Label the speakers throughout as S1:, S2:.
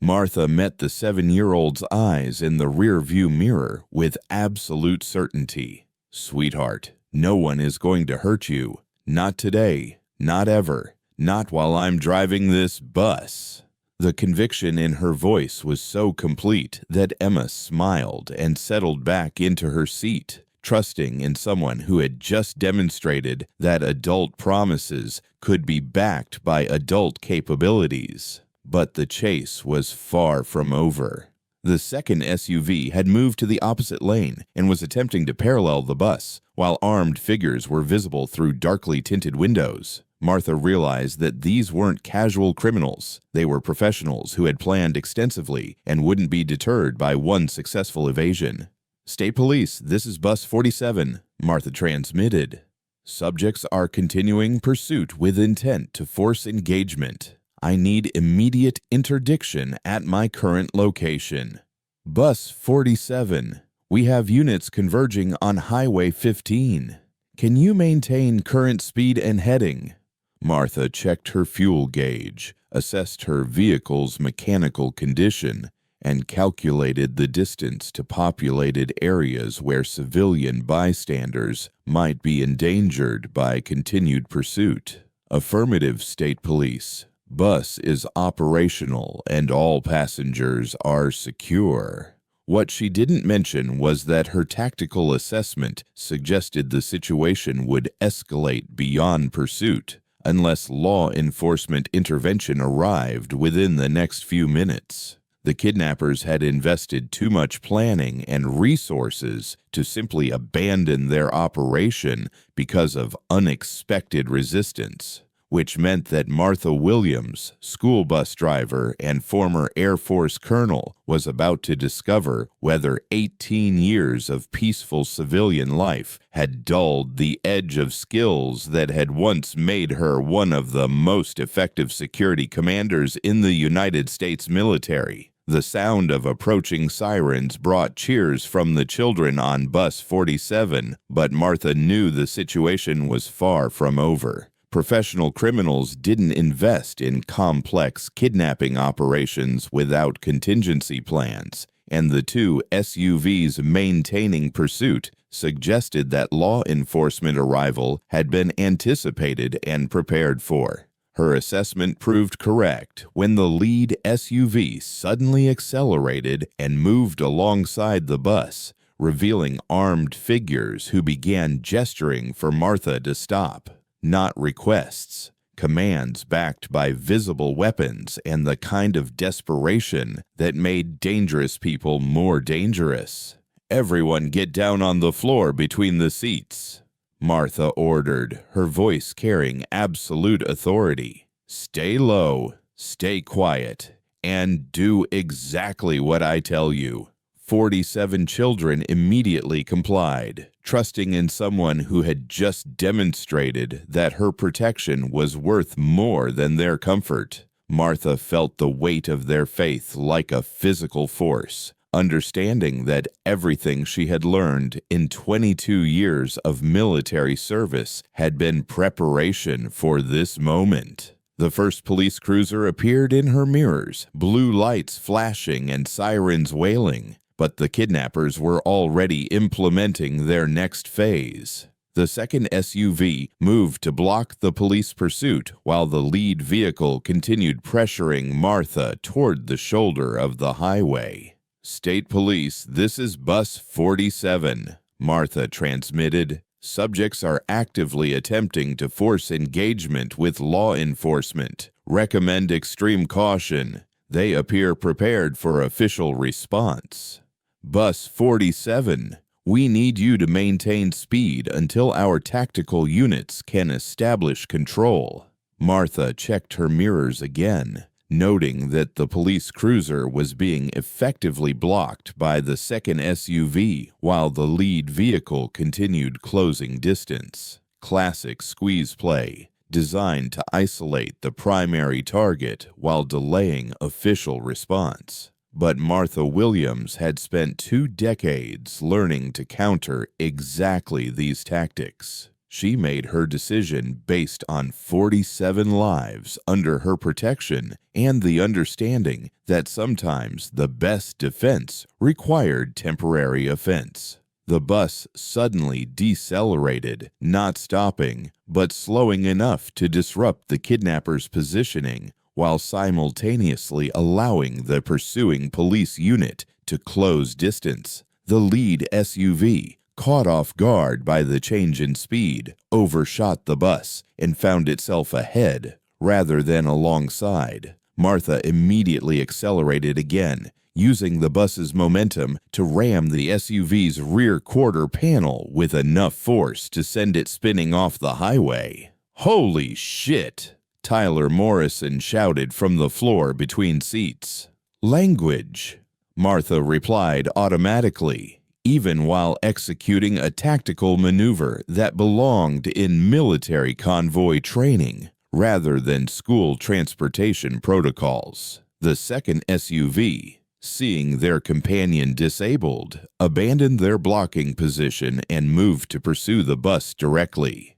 S1: Martha met the 7-year-old's eyes in the rearview mirror with absolute certainty. "Sweetheart, no one is going to hurt you. Not today, not ever, not while I'm driving this bus." The conviction in her voice was so complete that Emma smiled and settled back into her seat, trusting in someone who had just demonstrated that adult promises could be backed by adult capabilities. But the chase was far from over. The second SUV had moved to the opposite lane and was attempting to parallel the bus, while armed figures were visible through darkly tinted windows. Martha realized that these weren't casual criminals. They were professionals who had planned extensively and wouldn't be deterred by one successful evasion. "State Police, this is Bus 47, Martha transmitted. "Subjects are continuing pursuit with intent to force engagement. I need immediate interdiction at my current location." "Bus 47, we have units converging on Highway 15. Can you maintain current speed and heading?" Martha checked her fuel gauge, assessed her vehicle's mechanical condition, and calculated the distance to populated areas where civilian bystanders might be endangered by continued pursuit. "Affirmative, State Police. Bus is operational and all passengers are secure." What she didn't mention was that her tactical assessment suggested the situation would escalate beyond pursuit unless law enforcement intervention arrived within the next few minutes. The kidnappers had invested too much planning and resources to simply abandon their operation because of unexpected resistance, which meant that Martha Williams, school bus driver and former Air Force colonel, was about to discover whether 18 years of peaceful civilian life had dulled the edge of skills that had once made her one of the most effective security commanders in the United States military. The sound of approaching sirens brought cheers from the children on Bus 47, but Martha knew the situation was far from over. Professional criminals didn't invest in complex kidnapping operations without contingency plans, and the two SUVs maintaining pursuit suggested that law enforcement arrival had been anticipated and prepared for. Her assessment proved correct when the lead SUV suddenly accelerated and moved alongside the bus, revealing armed figures who began gesturing for Martha to stop. Not requests, commands backed by visible weapons and the kind of desperation that made dangerous people more dangerous. "Everyone get down on the floor between the seats," Martha ordered, her voice carrying absolute authority. "Stay low, stay quiet, and do exactly what I tell you." 47 children immediately complied, trusting in someone who had just demonstrated that her protection was worth more than their comfort. Martha felt the weight of their faith like a physical force, understanding that everything she had learned in 22 years of military service had been preparation for this moment. The first police cruiser appeared in her mirrors, blue lights flashing and sirens wailing. But the kidnappers were already implementing their next phase. The second SUV moved to block the police pursuit while the lead vehicle continued pressuring Martha toward the shoulder of the highway. "State Police, this is Bus 47, Martha transmitted. "Subjects are actively attempting to force engagement with law enforcement. Recommend extreme caution. They appear prepared for official response." "Bus 47, we need you to maintain speed until our tactical units can establish control." Martha checked her mirrors again, noting that the police cruiser was being effectively blocked by the second SUV while the lead vehicle continued closing distance. Classic squeeze play, designed to isolate the primary target while delaying official response. But Martha Williams had spent 2 decades learning to counter exactly these tactics. She made her decision based on 47 lives under her protection and the understanding that sometimes the best defense required temporary offense. The bus suddenly decelerated, not stopping, but slowing enough to disrupt the kidnapper's positioning, while simultaneously allowing the pursuing police unit to close distance. The lead SUV, caught off guard by the change in speed, overshot the bus and found itself ahead rather than alongside. Martha immediately accelerated again, using the bus's momentum to ram the SUV's rear quarter panel with enough force to send it spinning off the highway. "Holy shit!" Tyler Morrison shouted from the floor between seats. "Language," Martha replied automatically, even while executing a tactical maneuver that belonged in military convoy training rather than school transportation protocols. The second SUV, seeing their companion disabled, abandoned their blocking position and moved to pursue the bus directly.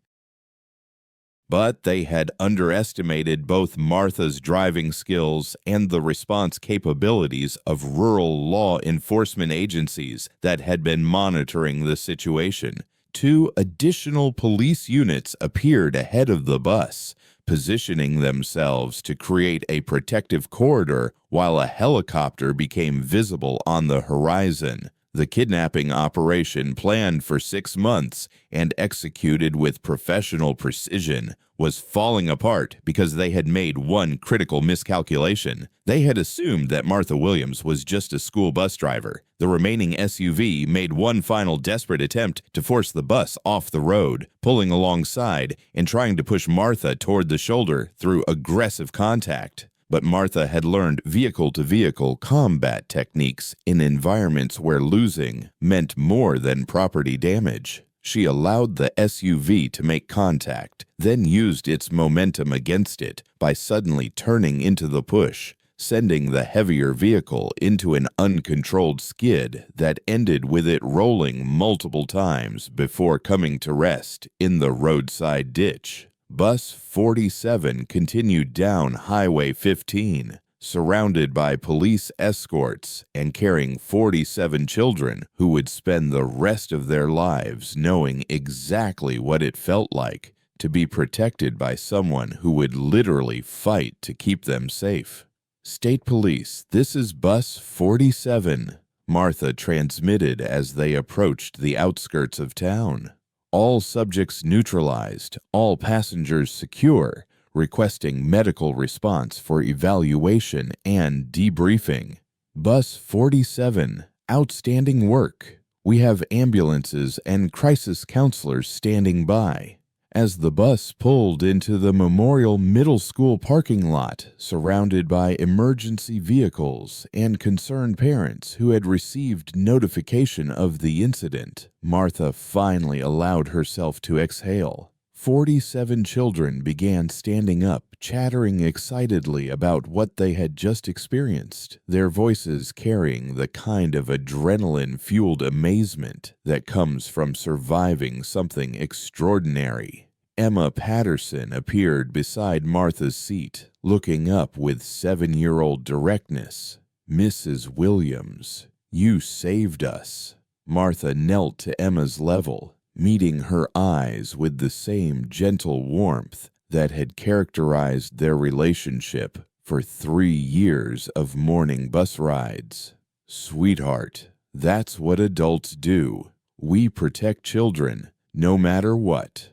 S1: But they had underestimated both Martha's driving skills and the response capabilities of rural law enforcement agencies that had been monitoring the situation. 2 additional police units appeared ahead of the bus, positioning themselves to create a protective corridor while a helicopter became visible on the horizon. The kidnapping operation, planned for 6 months and executed with professional precision, was falling apart because they had made one critical miscalculation. They had assumed that Martha Williams was just a school bus driver. The remaining SUV made one final desperate attempt to force the bus off the road, pulling alongside and trying to push Martha toward the shoulder through aggressive contact. But Martha had learned vehicle-to-vehicle combat techniques in environments where losing meant more than property damage. She allowed the SUV to make contact, then used its momentum against it by suddenly turning into the push, sending the heavier vehicle into an uncontrolled skid that ended with it rolling multiple times before coming to rest in the roadside ditch. Bus 47 continued down Highway 15, surrounded by police escorts and carrying 47 children who would spend the rest of their lives knowing exactly what it felt like to be protected by someone who would literally fight to keep them safe. "State Police, this is Bus 47, Martha transmitted as they approached the outskirts of town. "All subjects neutralized, all passengers secure, requesting medical response for evaluation and debriefing. Bus 47, outstanding work. We have ambulances and crisis counselors standing by." As the bus pulled into the Memorial Middle School parking lot, surrounded by emergency vehicles and concerned parents who had received notification of the incident, Martha finally allowed herself to exhale. 47 children began standing up, chattering excitedly about what they had just experienced, their voices carrying the kind of adrenaline-fueled amazement that comes from surviving something extraordinary. Emma Patterson appeared beside Martha's seat, looking up with 7-year-old directness. "Mrs. Williams, you saved us." Martha knelt to Emma's level, meeting her eyes with the same gentle warmth that had characterized their relationship for 3 years of morning bus rides. "Sweetheart, that's what adults do. We protect children, no matter what.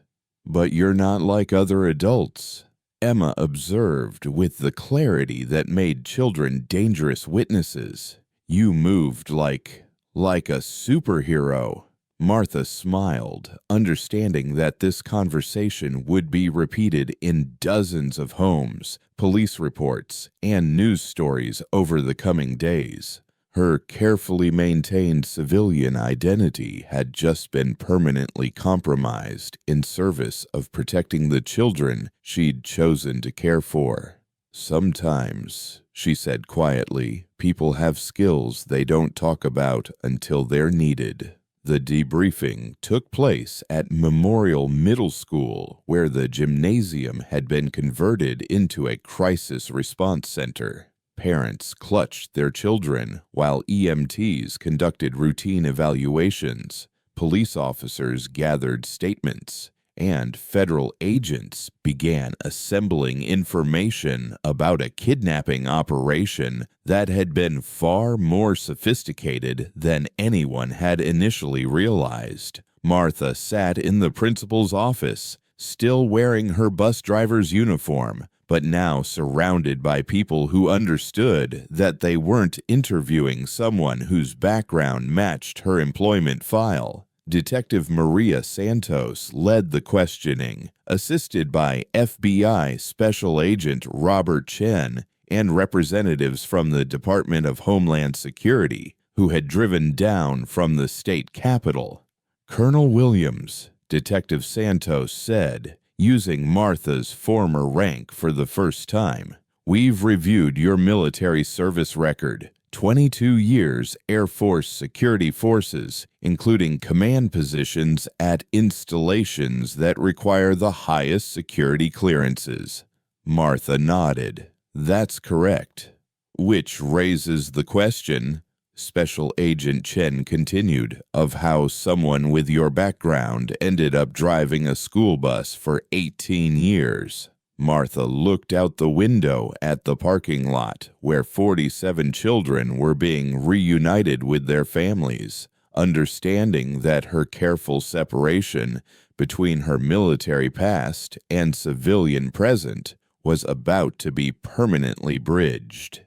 S1: But you're not like other adults," Emma observed with the clarity that made children dangerous witnesses. "You moved like a superhero." Martha smiled, understanding that this conversation would be repeated in dozens of homes, police reports, and news stories over the coming days. Her carefully maintained civilian identity had just been permanently compromised in service of protecting the children she'd chosen to care for. "Sometimes," she said quietly, "people have skills they don't talk about until they're needed." The debriefing took place at Memorial Middle School, where the gymnasium had been converted into a crisis response center. Parents clutched their children while EMTs conducted routine evaluations. Police officers gathered statements, and federal agents began assembling information about a kidnapping operation that had been far more sophisticated than anyone had initially realized. Martha sat in the principal's office, still wearing her bus driver's uniform, but now surrounded by people who understood that they weren't interviewing someone whose background matched her employment file. Detective Maria Santos led the questioning, assisted by FBI Special Agent Robert Chen and representatives from the Department of Homeland Security, who had driven down from the state capitol. Colonel Williams, Detective Santos said, using Martha's former rank for the first time, "We've reviewed your military service record. 22 years Air Force Security Forces, including command positions at installations that require the highest security clearances." Martha nodded. "That's correct." "Which raises the question," Special Agent Chen continued, "of how someone with your background ended up driving a school bus for 18 years. Martha looked out the window at the parking lot where 47 children were being reunited with their families, understanding that her careful separation between her military past and civilian present was about to be permanently bridged.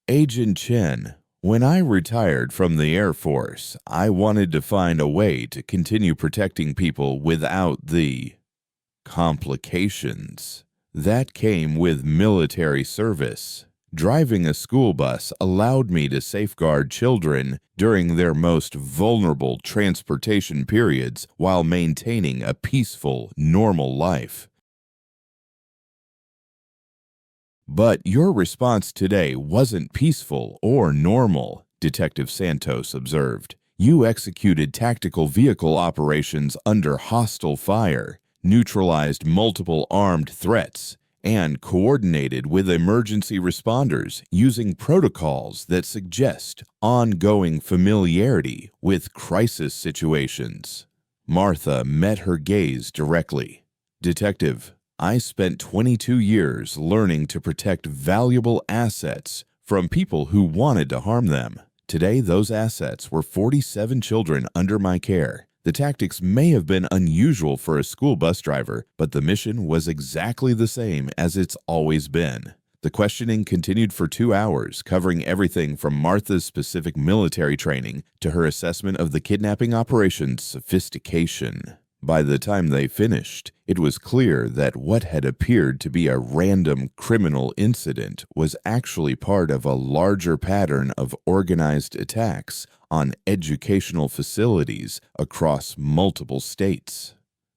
S1: "Agent Chen, when I retired from the Air Force, I wanted to find a way to continue protecting people without the complications that came with military service. Driving a school bus allowed me to safeguard children during their most vulnerable transportation periods while maintaining a peaceful, normal life." "But your response today wasn't peaceful or normal," Detective Santos observed. "You executed tactical vehicle operations under hostile fire, neutralized multiple armed threats, and coordinated with emergency responders using protocols that suggest ongoing familiarity with crisis situations." Martha met her gaze directly. "Detective, I spent 22 years learning to protect valuable assets from people who wanted to harm them. Today, those assets were 47 children under my care. The tactics may have been unusual for a school bus driver, but the mission was exactly the same as it's always been." The questioning continued for 2 hours, covering everything from Martha's specific military training to her assessment of the kidnapping operation's sophistication. By the time they finished, it was clear that what had appeared to be a random criminal incident was actually part of a larger pattern of organized attacks on educational facilities across multiple states.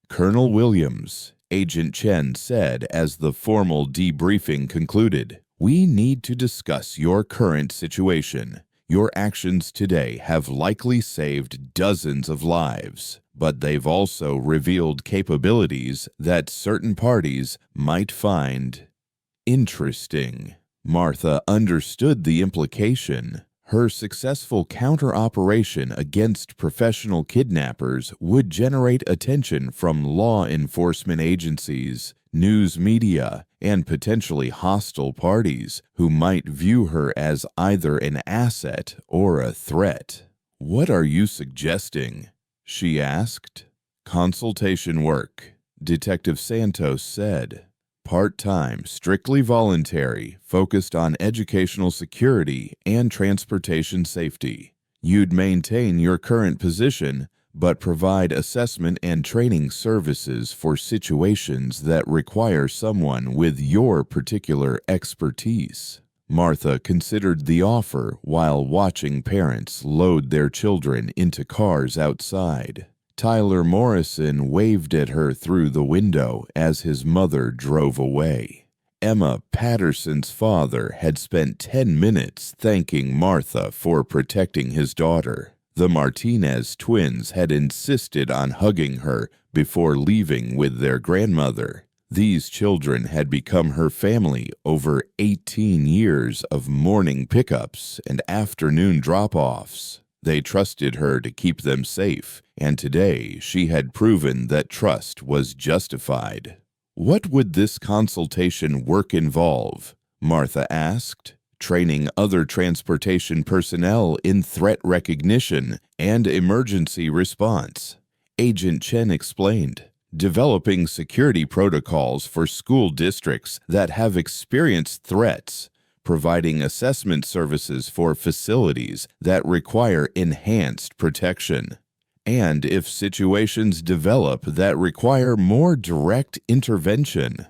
S1: Colonel Williams, Agent Chen said as the formal debriefing concluded, "We need to discuss your current situation. Your actions today have likely saved dozens of lives, but they've also revealed capabilities that certain parties might find interesting." Martha understood the implication. Her successful counter-operation against professional kidnappers would generate attention from law enforcement agencies, news media, and potentially hostile parties who might view her as either an asset or a threat. "What are you suggesting?" she asked. "Consultation work," Detective Santos said. "Part-time, strictly voluntary, focused on educational security and transportation safety. You'd maintain your current position, but provide assessment and training services for situations that require someone with your particular expertise." Martha considered the offer while watching parents load their children into cars outside. Tyler Morrison waved at her through the window as his mother drove away. Emma Patterson's father had spent 10 minutes thanking Martha for protecting his daughter. The Martinez twins had insisted on hugging her before leaving with their grandmother. These children had become her family over 18 years of morning pickups and afternoon drop-offs. They trusted her to keep them safe, and today she had proven that trust was justified. What would this consultation work involve? Martha asked. Training other transportation personnel in threat recognition and emergency response. Agent Chen explained. Developing security protocols for school districts that have experienced threats, providing assessment services for facilities that require enhanced protection, and if situations develop that require more direct intervention,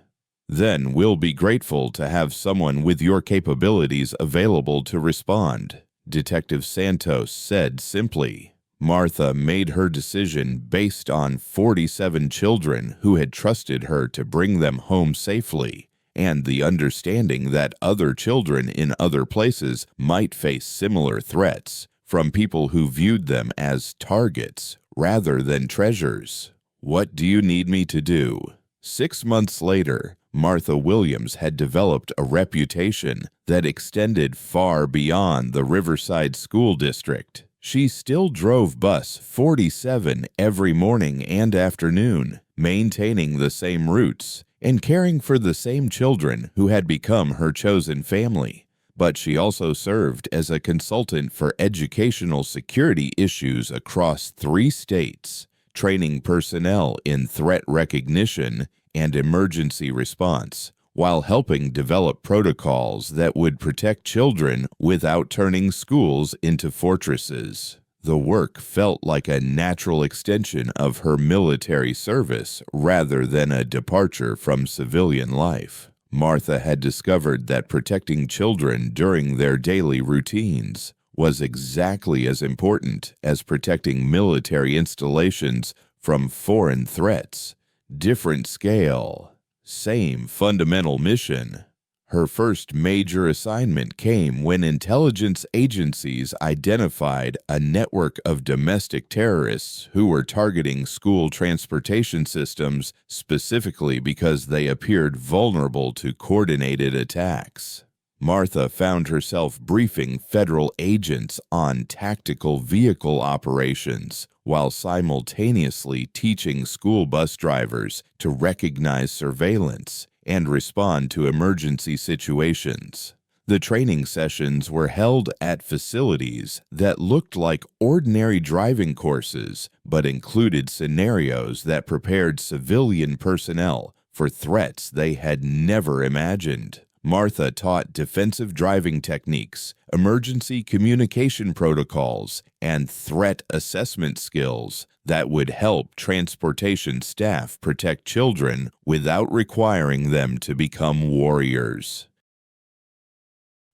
S1: then we'll be grateful to have someone with your capabilities available to respond, Detective Santos said simply. Martha made her decision based on 47 children who had trusted her to bring them home safely, and the understanding that other children in other places might face similar threats from people who viewed them as targets rather than treasures. What do you need me to do? 6 months later, Martha Williams had developed a reputation that extended far beyond the Riverside School District. She still drove bus 47 every morning and afternoon, maintaining the same routes and caring for the same children who had become her chosen family. But she also served as a consultant for educational security issues across 3 states, training personnel in threat recognition and emergency response, while helping develop protocols that would protect children without turning schools into fortresses. The work felt like a natural extension of her military service rather than a departure from civilian life. Martha had discovered that protecting children during their daily routines was exactly as important as protecting military installations from foreign threats. Different scale, same fundamental mission. Her first major assignment came when intelligence agencies identified a network of domestic terrorists who were targeting school transportation systems specifically because they appeared vulnerable to coordinated attacks. Martha found herself briefing federal agents on tactical vehicle operations while simultaneously teaching school bus drivers to recognize surveillance and respond to emergency situations. The training sessions were held at facilities that looked like ordinary driving courses but included scenarios that prepared civilian personnel for threats they had never imagined. Martha taught defensive driving techniques, emergency communication protocols, and threat assessment skills that would help transportation staff protect children without requiring them to become warriors.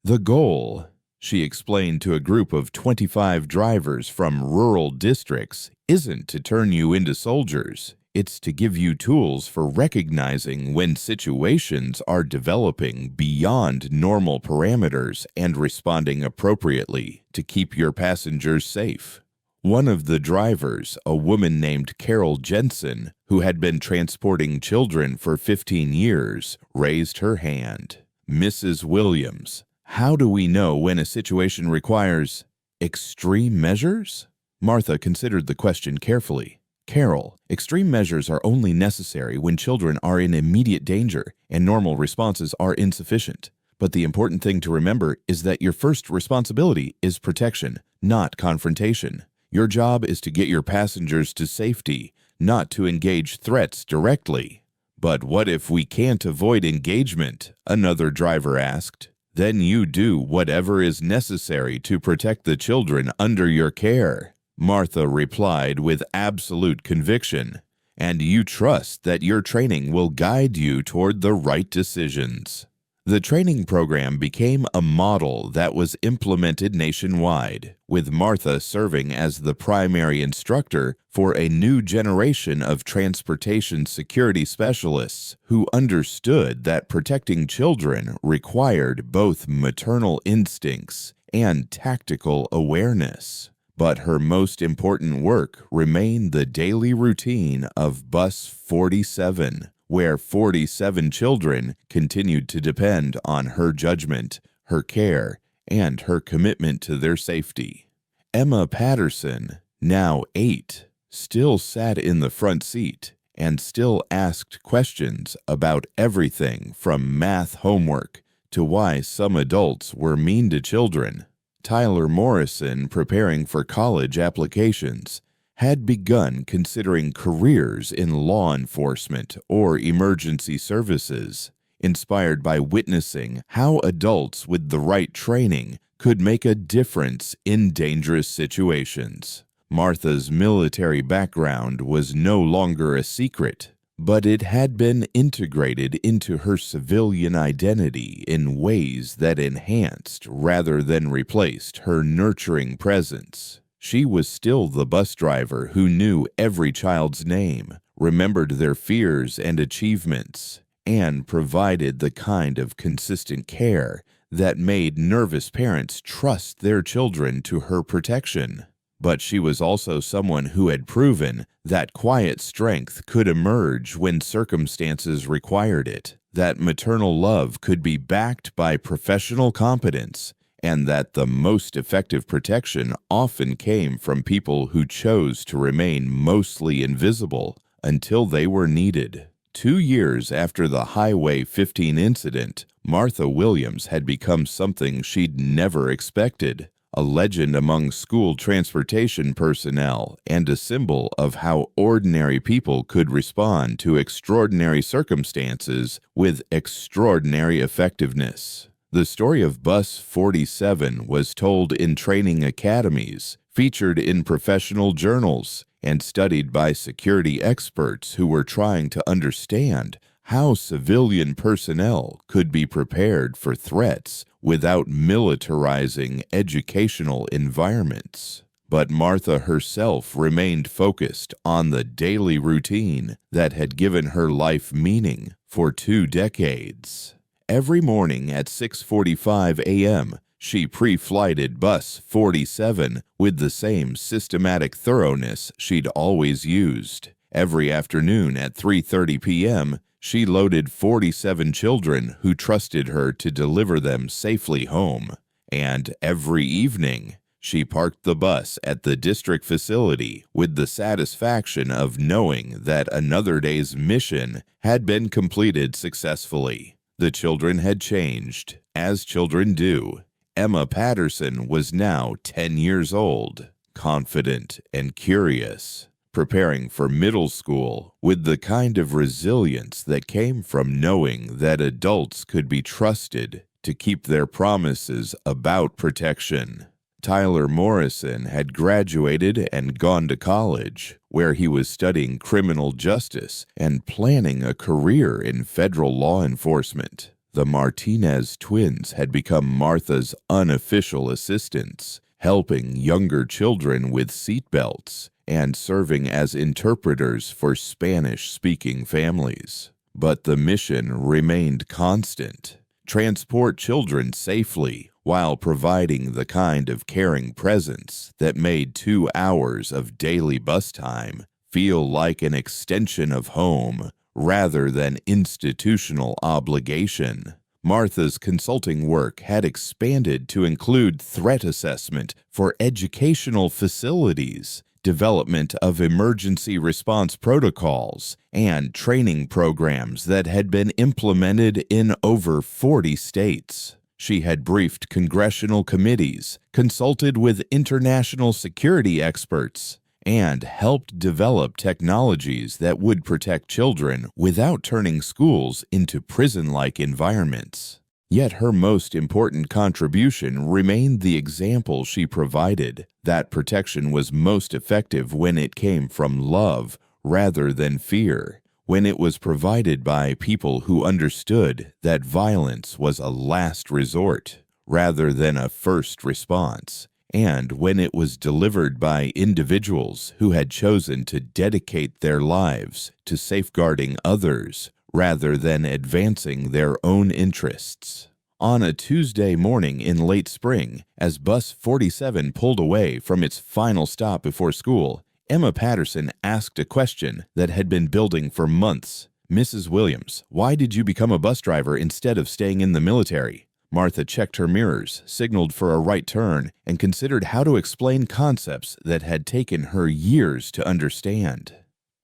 S1: The goal, she explained to a group of 25 drivers from rural districts, isn't to turn you into soldiers. It's to give you tools for recognizing when situations are developing beyond normal parameters and responding appropriately to keep your passengers safe. One of the drivers, a woman named Carol Jensen, who had been transporting children for 15 years, raised her hand. Mrs. Williams, how do we know when a situation requires extreme measures? Martha considered the question carefully. Carol, extreme measures are only necessary when children are in immediate danger and normal responses are insufficient. But the important thing to remember is that your first responsibility is protection, not confrontation. Your job is to get your passengers to safety, not to engage threats directly. But what if we can't avoid engagement? Another driver asked. Then you do whatever is necessary to protect the children under your care. Martha replied with absolute conviction, and you trust that your training will guide you toward the right decisions. The training program became a model that was implemented nationwide, with Martha serving as the primary instructor for a new generation of transportation security specialists who understood that protecting children required both maternal instincts and tactical awareness. But her most important work remained the daily routine of Bus 47, where 47 children continued to depend on her judgment, her care, and her commitment to their safety. Emma Patterson, now 8, still sat in the front seat and still asked questions about everything from math homework to why some adults were mean to children. Tyler Morrison, preparing for college applications, had begun considering careers in law enforcement or emergency services, inspired by witnessing how adults with the right training could make a difference in dangerous situations. Martha's military background was no longer a secret, but it had been integrated into her civilian identity in ways that enhanced rather than replaced her nurturing presence. She was still the bus driver who knew every child's name, remembered their fears and achievements, and provided the kind of consistent care that made nervous parents trust their children to her protection. But she was also someone who had proven that quiet strength could emerge when circumstances required it, that maternal love could be backed by professional competence, and that the most effective protection often came from people who chose to remain mostly invisible until they were needed. 2 years after the Highway 15 incident, Martha Williams had become something she'd never expected. A legend among school transportation personnel and a symbol of how ordinary people could respond to extraordinary circumstances with extraordinary effectiveness. The story of Bus 47 was told in training academies, featured in professional journals, and studied by security experts who were trying to understand how civilian personnel could be prepared for threats without militarizing educational environments. But Martha herself remained focused on the daily routine that had given her life meaning for 2 decades. Every morning at 6:45 a.m., she pre-flighted Bus 47 with the same systematic thoroughness she'd always used. Every afternoon at 3:30 p.m., she loaded 47 children who trusted her to deliver them safely home. And every evening, she parked the bus at the district facility with the satisfaction of knowing that another day's mission had been completed successfully. The children had changed, as children do. Emma Patterson was now 10 years old, confident and curious, preparing for middle school with the kind of resilience that came from knowing that adults could be trusted to keep their promises about protection. Tyler Morrison had graduated and gone to college, where he was studying criminal justice and planning a career in federal law enforcement. The Martinez twins had become Martha's unofficial assistants, helping younger children with seatbelts and serving as interpreters for Spanish-speaking families. But the mission remained constant: transport children safely while providing the kind of caring presence that made 2 hours of daily bus time feel like an extension of home rather than institutional obligation. Martha's consulting work had expanded to include threat assessment for educational facilities, development of emergency response protocols, and training programs that had been implemented in over 40 states. She had briefed congressional committees, consulted with international security experts, and helped develop technologies that would protect children without turning schools into prison-like environments. Yet her most important contribution remained the example she provided, that protection was most effective when it came from love rather than fear, when it was provided by people who understood that violence was a last resort rather than a first response, and when it was delivered by individuals who had chosen to dedicate their lives to safeguarding others rather than advancing their own interests. On a Tuesday morning in late spring, as Bus 47 pulled away from its final stop before school, Emma Patterson asked a question that had been building for months. "Mrs. Williams, why did you become a bus driver instead of staying in the military?" Martha checked her mirrors, signaled for a right turn, and considered how to explain concepts that had taken her years to understand.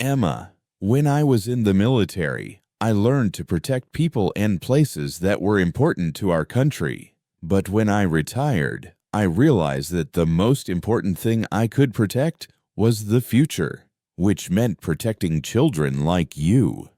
S1: "Emma, when I was in the military, I learned to protect people and places that were important to our country. But when I retired, I realized that the most important thing I could protect was the future, which meant protecting children like you."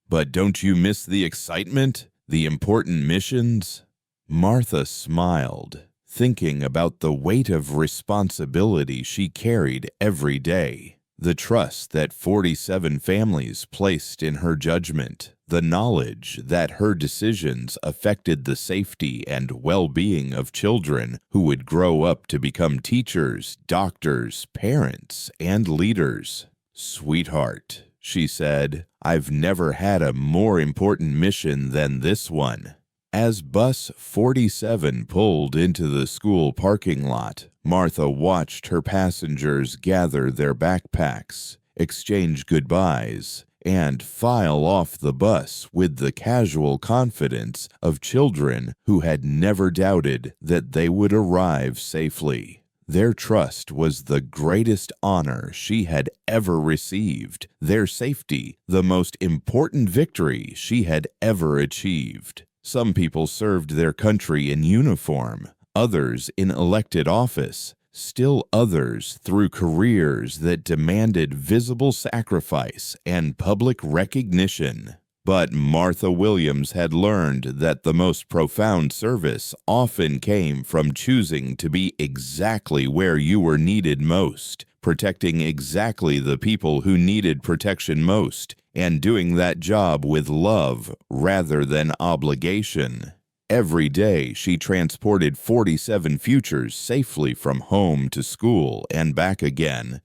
S1: "But don't you miss the excitement, the important missions?" Martha smiled, thinking about the weight of responsibility she carried every day. The trust that 47 families placed in her judgment, the knowledge that her decisions affected the safety and well-being of children who would grow up to become teachers, doctors, parents, and leaders. "Sweetheart," she said, "I've never had a more important mission than this one." As Bus 47 pulled into the school parking lot, Martha watched her passengers gather their backpacks, exchange goodbyes, and file off the bus with the casual confidence of children who had never doubted that they would arrive safely. Their trust was the greatest honor she had ever received, their safety the most important victory she had ever achieved. Some people served their country in uniform, others in elected office, still others through careers that demanded visible sacrifice and public recognition. But Martha Williams had learned that the most profound service often came from choosing to be exactly where you were needed most, protecting exactly the people who needed protection most, and doing that job with love rather than obligation. Every day she transported 47 futures safely from home to school and back again,